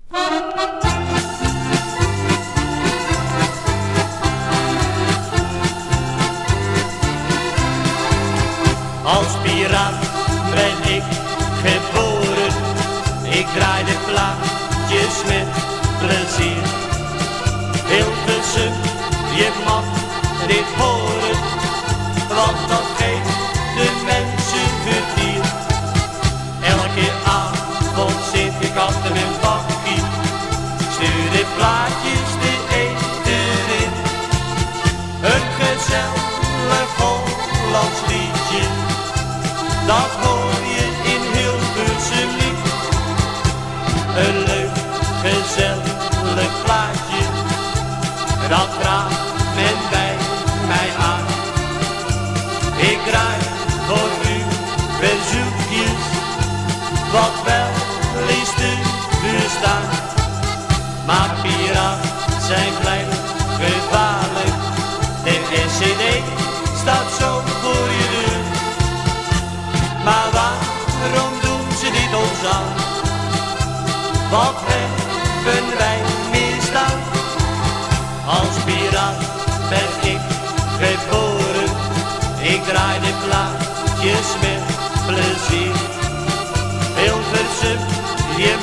Als piraat ben ik geboren, ik draai de plaatjes met plezier. Hilversum, je mag dit horen, want dat geeft de mensen vertier. Elke avond zit ik achter mijn bakkie, stuur de plaatjes de eten in. Een gezellig Hollands liedje, dat hoor je in Hilversum niet. Een leuk, gezellig plaatje, dat vraagt men bij mij aan. Ik draai voor u verzoekjes, wat wel is te verstaan. Maar piraten zijn blijkbaar gevaarlijk, de SED staat zo voor je deur. Maar waarom doen ze dit ons aan? Wat hebben wij misdaan? Als piraat ben ik geboren, ik draai de plaatjes met plezier. Hilversum, je